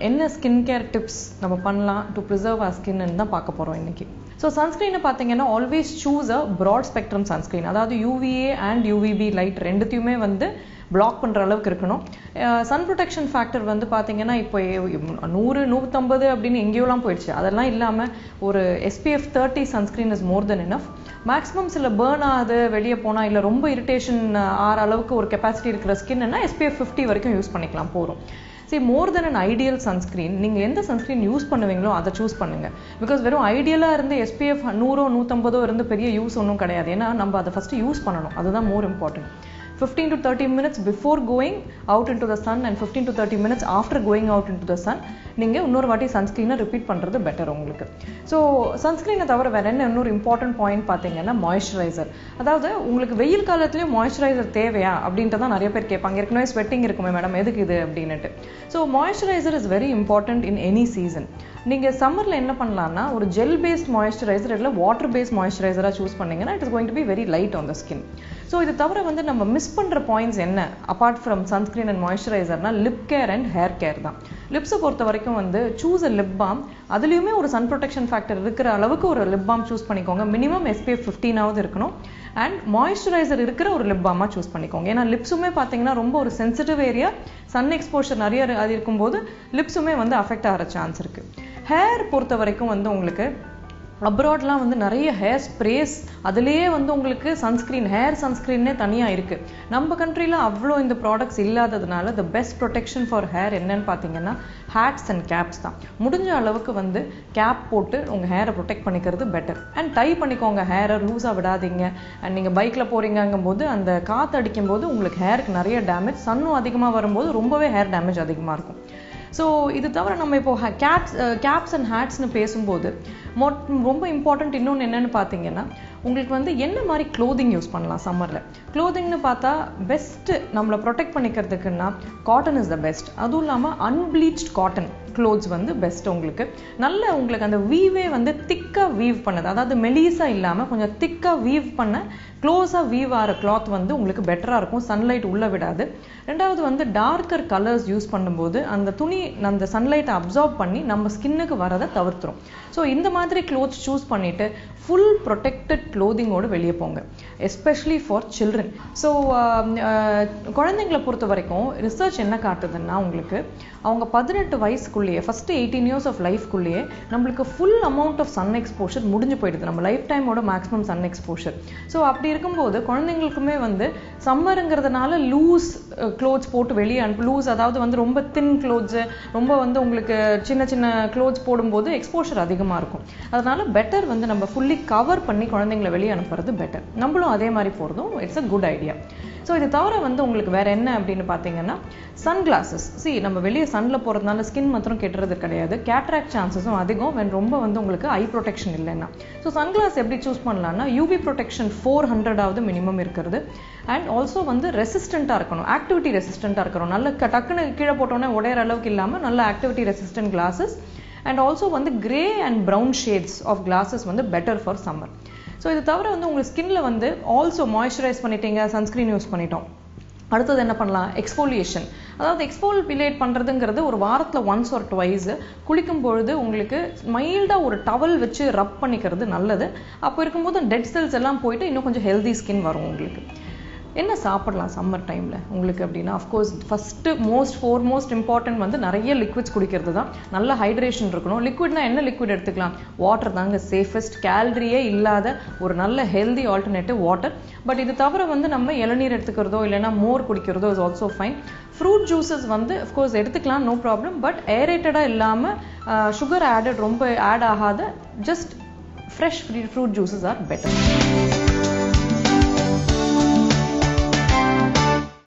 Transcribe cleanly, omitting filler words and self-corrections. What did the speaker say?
என்ன skin care tips நம்ம பண்ணலாம் டு ப்ரிசர்வ் our skin ன்னு தான் பார்க்க போகிறோம் இன்னைக்கு. ஸோ சன்ஸ்க்ரீனை பார்த்தீங்கன்னா always choose a broad spectrum sunscreen. அதாவது UVA அண்ட் UVB லைட் ரெண்டுத்தையுமே வந்து பிளாக் பண்ணுற அளவுக்கு இருக்கணும். சன் ப்ரொடெக்ஷன் ஃபேக்டர் வந்து பார்த்தீங்கன்னா இப்போ 100 150 அப்படின்னு எங்கேயோலாம் போயிடுச்சு. அதெல்லாம் இல்லாமல் ஒரு SPF 30 sunscreen is more then enough. Maximum சில பேர்ன் ஆகுது வெளியே போனால் இல்லை ரொம்ப இரிட்டேஷன் ஆகிற அளவுக்கு ஒரு கெப்பாசிட்டி இருக்கிற ஸ்கின்னா SPF 50 வரைக்கும் யூஸ் பண்ணிக்கலாம் போகிறோம். See, more than an ideal sunscreen, நீங்கள் எந்த சன்ஸ்க்ரீன் யூஸ் பண்ணுவீங்களோ அதை சூஸ் பண்ணுங்கள். பிகாஸ் வெறும் ஐடியலாக இருந்து SPF 100 150 இருந்து பெரிய யூஸ் ஒன்றும் கிடையாது. ஏன்னா நம்ம அதை ஃபஸ்ட்டு யூஸ் பண்ணணும், அதுதான் more important. 15 to 30 minutes before going out into the sun and 15 to 30 minutes after going out into the sun நீங்கள் இன்னொரு வாட்டி சன்ஸ்க்ரீனை ரிப்பீட் பண்ணுறது பெட்டர் உங்களுக்கு. ஸோ சன்ஸ்க்ரீனை தவிர வேறு என்ன இன்னொரு இம்பார்ட்டன்ட் பாயிண்ட் பார்த்தீங்கன்னா மாய்ஸ்சரைசர். அதாவது உங்களுக்கு வெயில் காலத்துலேயும் மாய்ஸ்சரைசர் தேவையா அப்படின்ட்டு தான் நிறைய பேர் கேட்பாங்க. ஏற்கனவே ஸ்வெட்டிங் இருக்குமே மேடம் எதுக்கு இது அப்படின்ட்டு. So moisturiser is very important in any season. நீங்கள் சம்மரில் என்ன பண்ணலான்னா ஒரு ஜெல் பேஸ்ட் மாய்ஸ்சரைசர் இல்லை வாட்டர் பேஸ்ட் மாய்ஸ்சரைசராக சூஸ் பண்ணிங்கன்னா it is going to be very light on the skin. So இது தவிர வந்து நம்ம மிஸ் பண்ணுற பாயிண்ட்ஸ் என்ன அப்பார்ட் ஃப்ரம் சன்ஸ்க்ரீன் அண்ட் மாய்ஸ்சரைசர்னா lip care and hair care தான். லிப்ஸை பொறுத்த வரைக்கும் வந்து சூஸ் அ லிப் பாம். அதுலேயுமே ஒரு சன் ப்ரொடெக்ஷன் ஃபேக்டர் இருக்கிற அளவுக்கு ஒரு லிப் பாம் சூஸ் பண்ணிக்கோங்க. மினிமம் SPF 15 இருக்கணும். அண்ட் மாய்ஸ்சரைசர் இருக்கிற ஒரு லிப் பாமாக சூஸ் பண்ணிக்கோங்க. ஏன்னா லிப்ஸுமே பார்த்தீங்கன்னா ரொம்ப ஒரு சென்சிட்டிவ் ஏரியா, சன் எக்ஸ்போஷர் நிறைய அது இருக்கும்போது லிப்ஸுமே வந்து அஃபெக்ட் ஆகிற சான்ஸ் இருக்குது. ஹேர் பொறுத்த வரைக்கும் வந்து உங்களுக்கு அப்ராட்லாம் வந்து நிறைய ஹேர் ஸ்ப்ரேஸ் அதுலேயே வந்து உங்களுக்கு சன்ஸ்க்ரீன் ஹேர் சன்ஸ்க்ரீன்னே தனியாக இருக்குது. நம்ம கண்ட்ரியில் அவ்வளோ இந்த ப்ராடக்ட்ஸ் இல்லாததுனால the best protection for hair என்னன்னு பார்த்தீங்கன்னா ஹேட்ஸ் அண்ட் கேப்ஸ் தான். முடிஞ்ச அளவுக்கு வந்து கேப் போட்டு உங்கள் ஹேரை ப்ரொடெக்ட் பண்ணிக்கிறது பெட்டர். அண்ட் டை பண்ணிக்கோங்க, ஹேரை லூஸாக விடாதீங்க. அண்ட் நீங்கள் பைக்கில் போகிறீங்கும் போது அந்த காற்று அடிக்கும் போது உங்களுக்கு ஹேருக்கு நிறைய டேமேஜ், சன்னும் அதிகமாக வரும்போது ரொம்பவே ஹேர் டேமேஜ் அதிகமாக இருக்கும். ஸோ இது தவிர நம்ம இப்போ கேப்ஸ் அண்ட் ஹேட்ஸ்னு பேசும்போது ரொம்ப இம்பார்ட்டண்ட் இன்னொன்று என்னென்னு பார்த்தீங்கன்னா உங்களுக்கு வந்து என்ன மாதிரி க்ளோதிங் யூஸ் பண்ணலாம் சம்மரில். க்ளோதிங்னு பார்த்தா பெஸ்ட்டு நம்மளை ப்ரொடெக்ட் பண்ணிக்கிறதுக்குன்னா காட்டன் இஸ் த பெஸ்ட். அதுவும் இல்லாமல் அன்பிளீச்ட் காட்டன் க்ளோத்ஸ் வந்து பெஸ்ட். உங்களுக்கு அந்த வீவே வந்து திக்காக வீவ் பண்ணது, அதாவது மெலிசாக இல்லாமல் கொஞ்சம் திக்காக வீவ் பண்ண க்ளோஸாக வீவ் ஆகிற கிளாத் வந்து உங்களுக்கு பெட்டராக இருக்கும், சன்லைட் உள்ளே விடாது. ரெண்டாவது வந்து டார்க்கர் கலர்ஸ் யூஸ் பண்ணும்போது அந்த துணி அந்த சன்லைட்டை அப்சார்ப் பண்ணி நம்ம ஸ்கின்னுக்கு வரதை தவிர்த்துரும். ஸோ இந்த மாதிரி க்ளோத்ஸ் சூஸ் பண்ணிவிட்டு ஃபுல் ப்ரொடெக்டட் க்ளோதிங்கோடு வெளியே போங்க, எஸ்பெஷலி ஃபார் சில்ட்ரன். ஸோ குழந்தைங்களை பொறுத்த வரைக்கும் ரிசர்ச் என்ன காட்டுதுன்னா உங்களுக்கு அவங்க 18 வயசுக்குள்ளேயே ஃபஸ்ட்டு 18 இயர்ஸ் ஆஃப் லைஃப்குள்ளேயே நம்மளுக்கு full amount of sun exposure முடிஞ்சு போயிடுது, நம்ம லைஃப் டைமோட மேக்ஸிமம் சன் எக்ஸ்போஷர். ஸோ அப்படி இருக்கும்போது குழந்தைங்களுக்குமே வந்து சம்மருங்கிறதுனால லூஸ் க்ளோத்ஸ் போட்டு வெளியே லூஸ், அதாவது வந்து ரொம்ப தின் க்ளோத்ஸு, ரொம்ப வந்து உங்களுக்கு சின்ன சின்ன க்ளோத்ஸ் போடும்போது எக்ஸ்போஷர் அதிகமாக இருக்கும். அதனால பெட்டர் வந்து நம்ம ஃபுல்லி கவர் பண்ணி குழந்தைங்களை வெளியே அனுப்புறது பெட்டர். நம்மளும் அதே மாதிரி போகிறதும் it's a good idea. So இது தவிர வந்து உங்களுக்கு வேறு என்ன அப்படின்னு பார்த்தீங்கன்னா சன் கிளாஸஸ். நம்ம வெளியே சன்னில் போகிறதுனால ஸ்கின் மாத்திரம் கெட்டுறது கிடையாது, கேட்ராக்ட் சான்சஸும் அதிகம் when ரொம்ப வந்து உங்களுக்கு ஐ ப்ரொடெக்ஷன் இல்லைன்னா. ஸோ சன்கிளாஸ் எப்படி சூஸ் பண்ணலான்னா UV ப்ரொடெக்ஷன் 400 மினிமம் இருக்கிறது. அண்ட் ஆல்சோ வந்து ரெசிஸ்டண்ட்டாக இருக்கணும், ஆக்டிவிட்டி ரெசிஸ்டண்ட்டாக இருக்கணும். நல்ல டக்குன்னு கீழே போட்டோன்னே உடையிற அளவுக்கு இல்லாமல் நல்ல activity resistant glasses. And also வந்து grey and brown shades of glasses வந்து பெட்டர் ஃபார் சம்மர். ஸோ இது தவிர வந்து உங்களுக்கு ஸ்கின்ல வந்து ஆல்சோ மாய்ஸ்சரைஸ் பண்ணிட்டீங்க, சன்ஸ்க்ரீன் யூஸ் பண்ணிட்டோம், அடுத்தது என்ன பண்ணலாம், எக்ஸ்ஃபோலியேஷன். அதாவது எக்ஸ்ஃபோலியேட் பண்ணுறதுங்கிறது ஒரு வாரத்தில் ஒன்ஸ் ஆர் ட்வைஸ் குளிக்கும் பொழுது உங்களுக்கு மைல்டாக ஒரு டவல் வச்சு ரப் பண்ணிக்கிறது நல்லது. அப்போ இருக்கும்போது டெட் செல்ஸ் எல்லாம் போயிட்டு இன்னும் கொஞ்சம் ஹெல்தி ஸ்கின் வரும் உங்களுக்கு. என்ன சாப்பிடலாம் சம்மர் டைமில் உங்களுக்கு அப்படின்னா அஃப்கோர்ஸ் ஃபஸ்ட்டு ஃபோர்மோஸ்ட் இம்பார்ட்டன்ட் வந்து நிறைய லிக்விட்ஸ் குடிக்கிறது தான். நல்ல ஹைட்ரேஷன் இருக்கணும். லிக்விட்னா என்ன லிக்விட் எடுத்துக்கலாம், வாட்டர் தாங்க சேஃபஸ்ட், கேலரியே இல்லாத ஒரு நல்ல ஹெல்தி ஆல்டர்னேட்டிவ் வாட்டர். பட் இது தவிர வந்து நம்ம இளநீர் எடுத்துக்கிறதோ இல்லைன்னா மோர் குடிக்கிறதோ is also fine. Fruit juices வந்து அஃப்கோர்ஸ் எடுத்துக்கலாம், நோ ப்ராப்ளம். பட் ஏரேட்டடாக இல்லாமல் சுகர் ஆட் ரொம்ப ஆட் ஆகாத just fresh fruit juices are better.